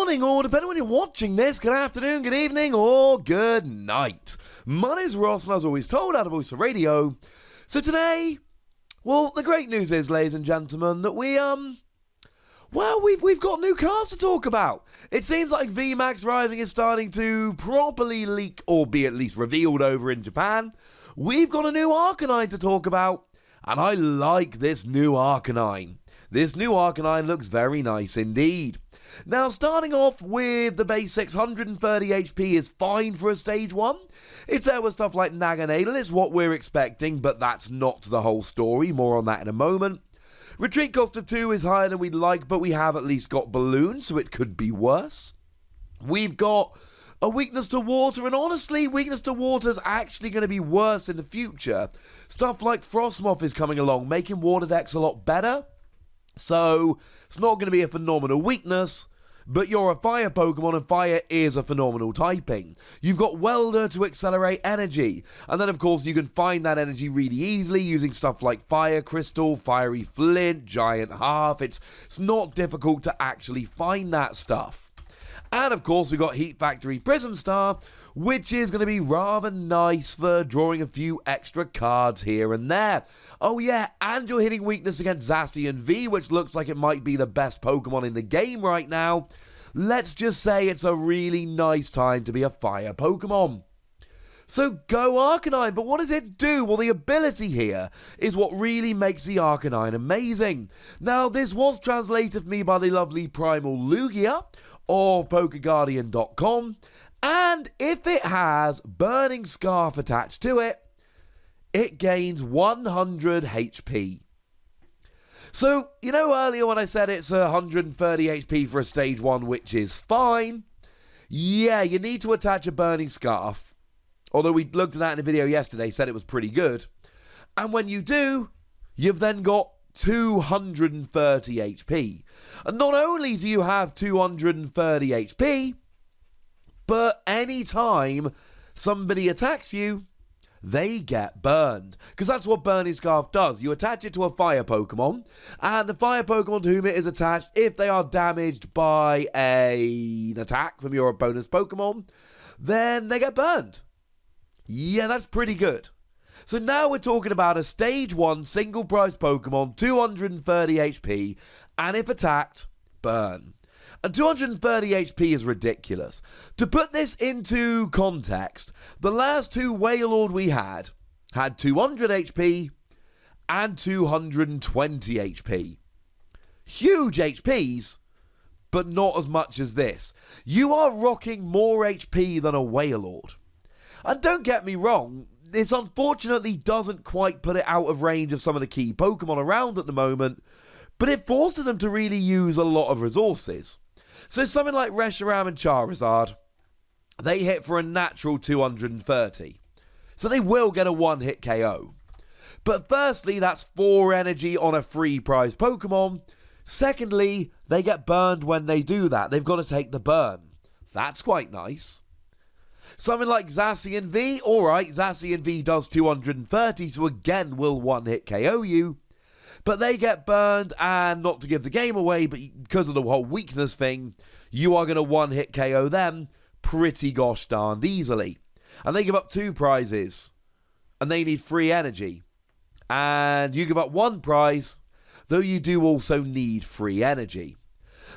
morning, or depending on when you're watching this, good afternoon, good evening, or good night. My name's Ross, and as always told, out of Voice of Radio. So today, well, the great news is, ladies and gentlemen, that we've got new cards to talk about. It seems like VMAX Rising is starting to properly leak, or be at least revealed over in Japan. We've got a new Arcanine to talk about, and I like this new Arcanine. This new Arcanine looks very nice indeed. Now, starting off with the basics, 130 HP is fine for a stage 1. It's there with stuff like Naganadel, it's what we're expecting, but that's not the whole story. More on that in a moment. Retreat cost of 2 is higher than we'd like, but we have at least got Balloon, so it could be worse. We've got a weakness to water, and honestly, weakness to water is actually going to be worse in the future. Stuff like Frostmoth is coming along, making water decks a lot better. So, it's not going to be a phenomenal weakness, but you're a fire Pokemon and fire is a phenomenal typing. You've got Welder to accelerate energy, and then of course you can find that energy really easily using stuff like Fire Crystal, Fiery Flint, Giant Half. It's not difficult to actually find that stuff. And of course we've got Heat Factory Prism Star, which is going to be rather nice for drawing a few extra cards here and there. Oh yeah, and you're hitting weakness against Zacian V, which looks like it might be the best Pokemon in the game right now. Let's just say it's a really nice time to be a fire Pokemon. So go Arcanine, but what does it do? Well, the ability here is what really makes the Arcanine amazing. Now, this was translated for me by the lovely Primal Lugia of PokeGuardian.com, and if it has Burning Scarf attached to it, it gains 100 HP. So, you know earlier when I said it's 130 HP for a stage 1, which is fine? Yeah, you need to attach a Burning Scarf. Although we looked at that in a video yesterday, said it was pretty good. And when you do, you've then got 230 HP. And not only do you have 230 HP, but any time somebody attacks you, they get burned. Because that's what Burning Scarf does. You attach it to a fire Pokemon, and the fire Pokemon to whom it is attached, if they are damaged by an attack from your opponent's Pokemon, then they get burned. Yeah, that's pretty good. So now we're talking about a stage 1 single price Pokemon, 230 HP, and if attacked, burn. And 230 HP is ridiculous. To put this into context, the last 2 Wailord we had 200 HP and 220 HP. Huge HPs, but not as much as this. You are rocking more HP than a Wailord. And don't get me wrong, this unfortunately doesn't quite put it out of range of some of the key Pokemon around at the moment, but it forces them to really use a lot of resources. So something like Reshiram and Charizard, they hit for a natural 230. So they will get a one-hit KO. But firstly, that's 4 energy on a free prize Pokemon. Secondly, they get burned when they do that. They've got to take the burn. That's quite nice. Something like Zacian V, alright, Zacian V does 230, so again will one-hit KO you. But they get burned, and not to give the game away, but because of the whole weakness thing, you are going to one-hit KO them pretty gosh darned easily. And they give up 2 prizes, and they need free energy. And you give up 1 prize, though you do also need free energy.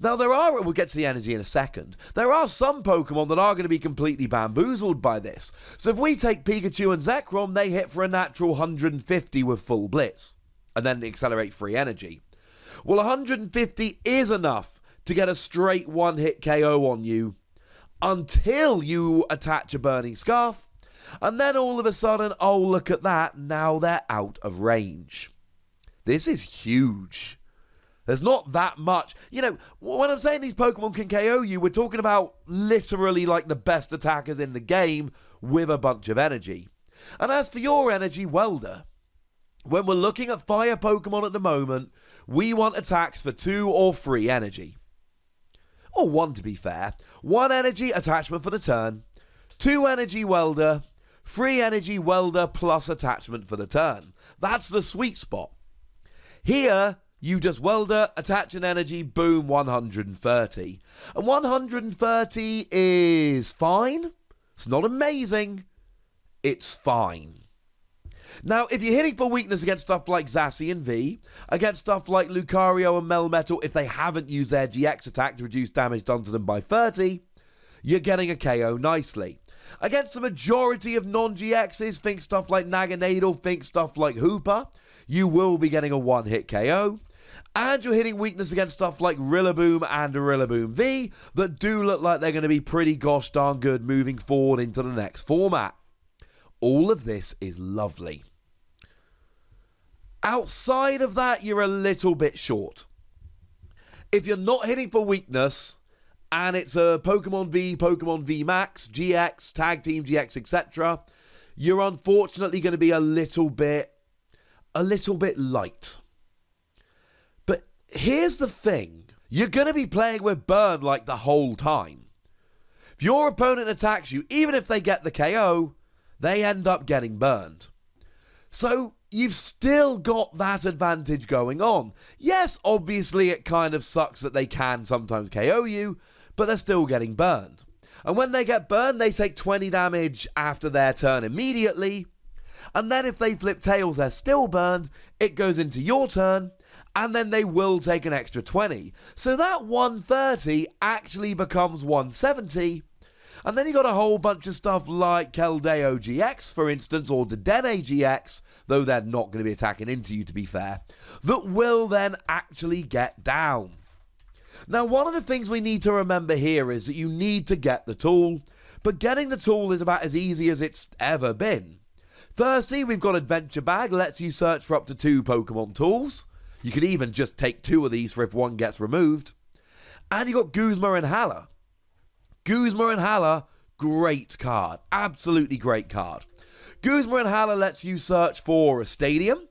Now we'll get to the energy in a second, there are some Pokemon that are going to be completely bamboozled by this. So if we take Pikachu and Zekrom, they hit for a natural 150 with full Blitz, and then accelerate free energy. Well, 150 is enough to get a straight one-hit KO on you, until you attach a Burning Scarf, and then all of a sudden, oh look at that, now they're out of range. This is huge. There's not that much. You know, when I'm saying these Pokemon can KO you, we're talking about literally like the best attackers in the game with a bunch of energy. And as for your energy, Welder, when we're looking at fire Pokemon at the moment, we want attacks for 2 or 3 energy. Or 1 to be fair. 1 energy attachment for the turn, 2 energy Welder, 3 energy Welder plus attachment for the turn. That's the sweet spot. Here, You just welder, attach an energy, boom, 130. And 130 is fine. It's not amazing. It's fine. Now, if you're hitting for weakness against stuff like Zacian V, against stuff like Lucario and Melmetal, if they haven't used their GX attack to reduce damage done to them by 30, you're getting a KO nicely. Against the majority of non-GXs, think stuff like Naganadel, think stuff like Hooper, you will be getting a one-hit KO. And you're hitting weakness against stuff like Rillaboom and Rillaboom V that do look like they're going to be pretty gosh darn good moving forward into the next format. All of this is lovely. Outside of that, you're a little bit short. If you're not hitting for weakness, and it's a Pokemon V Max, GX, Tag Team GX, etc., you're unfortunately going to be a little bit light. But here's the thing. You're going to be playing with burn like the whole time. If your opponent attacks you, even if they get the KO, they end up getting burned. So you've still got that advantage going on. Yes, obviously it kind of sucks that they can sometimes KO you, but they're still getting burned. And when they get burned, they take 20 damage after their turn immediately. And then if they flip tails, they're still burned. It goes into your turn, and then they will take an extra 20. So that 130 actually becomes 170. And then you got a whole bunch of stuff like Keldeo GX, for instance, or Dedenne GX, though they're not going to be attacking into you, to be fair, that will then actually get down. Now, one of the things we need to remember here is that you need to get the tool, but getting the tool is about as easy as it's ever been. Firstly, we've got Adventure Bag, lets you search for up to 2 Pokemon tools. You could even just take 2 of these for if one gets removed. And you've got Guzma and Hala. Guzma and Hala, great card. Absolutely great card. Guzma and Hala lets you search for a stadium.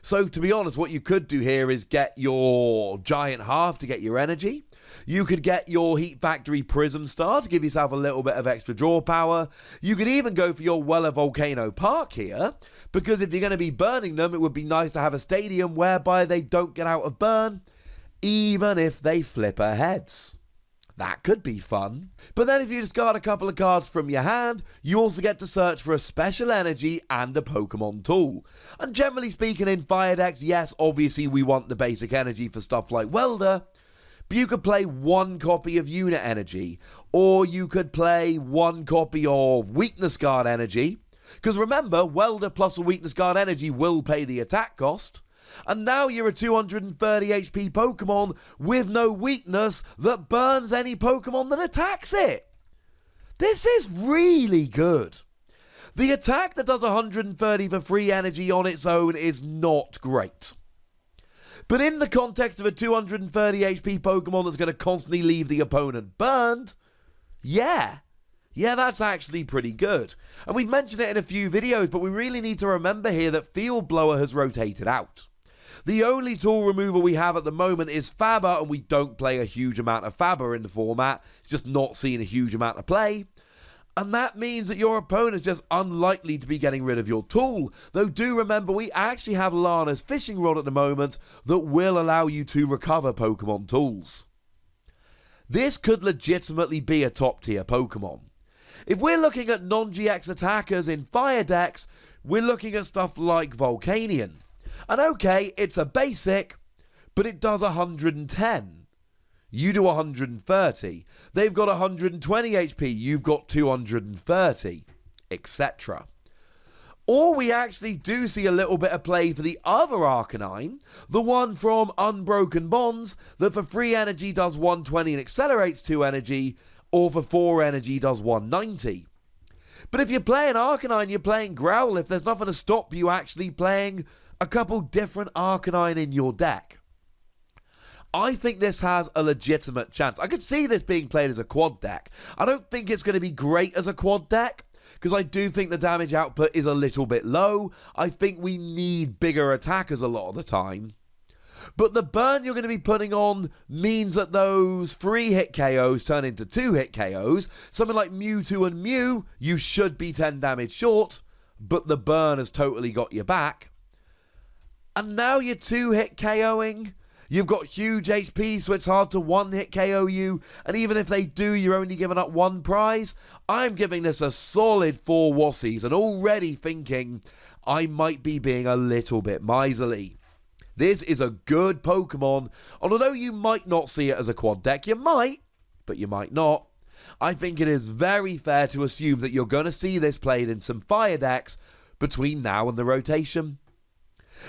So, to be honest, what you could do here is get your Giant Half to get your energy. You could get your Heat Factory Prism Star to give yourself a little bit of extra draw power. You could even go for your Weller Volcano Park here, because if you're going to be burning them, it would be nice to have a stadium whereby they don't get out of burn, even if they flip her heads. That could be fun. But then if you discard a couple of cards from your hand, you also get to search for a special energy and a Pokemon tool. And generally speaking in Fire decks, yes, obviously we want the basic energy for stuff like Welder, but you could play 1 copy of Unit Energy, or you could play 1 copy of Weakness Guard Energy, because remember, Welder plus a Weakness Guard Energy will pay the attack cost. And now you're a 230 HP Pokemon with no weakness that burns any Pokemon that attacks it. This is really good. The attack that does 130 for free energy on its own is not great. But in the context of a 230 HP Pokemon that's going to constantly leave the opponent burned, yeah, that's actually pretty good. And we've mentioned it in a few videos, but we really need to remember here that Field Blower has rotated out. The only tool removal we have at the moment is Faber, and we don't play a huge amount of Faber in the format. It's just not seeing a huge amount of play. And that means that your opponent is just unlikely to be getting rid of your tool. Though do remember, we actually have Lana's Fishing Rod at the moment that will allow you to recover Pokemon tools. This could legitimately be a top tier Pokemon. If we're looking at non-GX attackers in Fire decks, we're looking at stuff like Volcanion. And okay, it's a basic, but it does 110. You do 130. They've got 120 HP. You've got 230, etc. Or we actually do see a little bit of play for the other Arcanine, the one from Unbroken Bonds, that for free energy does 120 and accelerates 2 energy, or for 4 energy does 190. But if you're playing Arcanine, you're playing Growlithe, there's nothing to stop you actually playing a couple different Arcanine in your deck. I think this has a legitimate chance. I could see this being played as a quad deck. I don't think it's going to be great as a quad deck, because I do think the damage output is a little bit low. I think we need bigger attackers a lot of the time. But the burn you're going to be putting on means that those 3-hit KOs turn into 2-hit KOs. Something like Mewtwo and Mew, you should be 10 damage short, but the burn has totally got your back. And now you're 2-hit KOing. You've got huge HP, so it's hard to 1-hit KO you. And even if they do, you're only giving up 1 prize. I'm giving this a solid 4 Wassies and already thinking I might be being a little bit miserly. This is a good Pokemon, and although you might not see it as a quad deck, you might, but you might not. I think it is very fair to assume that you're going to see this played in some fire decks between now and the rotation.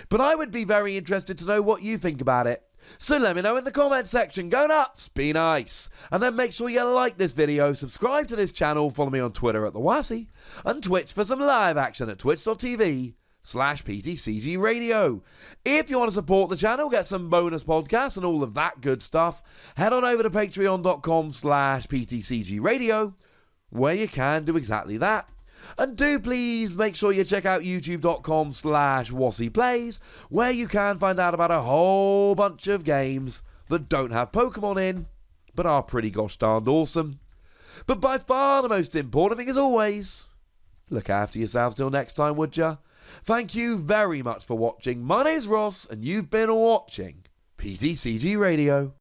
But I would be very interested to know what you think about it. So let me know in the comment section. Go nuts, be nice. And then make sure you like this video, subscribe to this channel, follow me on Twitter at @TheWassie, and Twitch for some live action at twitch.tv/PTCGRadio. If you want to support the channel, get some bonus podcasts and all of that good stuff, head on over to patreon.com/PTCGRadio, where you can do exactly that. And do please make sure you check out youtube.com/WassiePlays, where you can find out about a whole bunch of games that don't have Pokemon in, but are pretty gosh darned awesome. But by far the most important thing, as always, look after yourselves till next time, would ya? Thank you very much for watching. My name's Ross, and you've been watching PTCG Radio.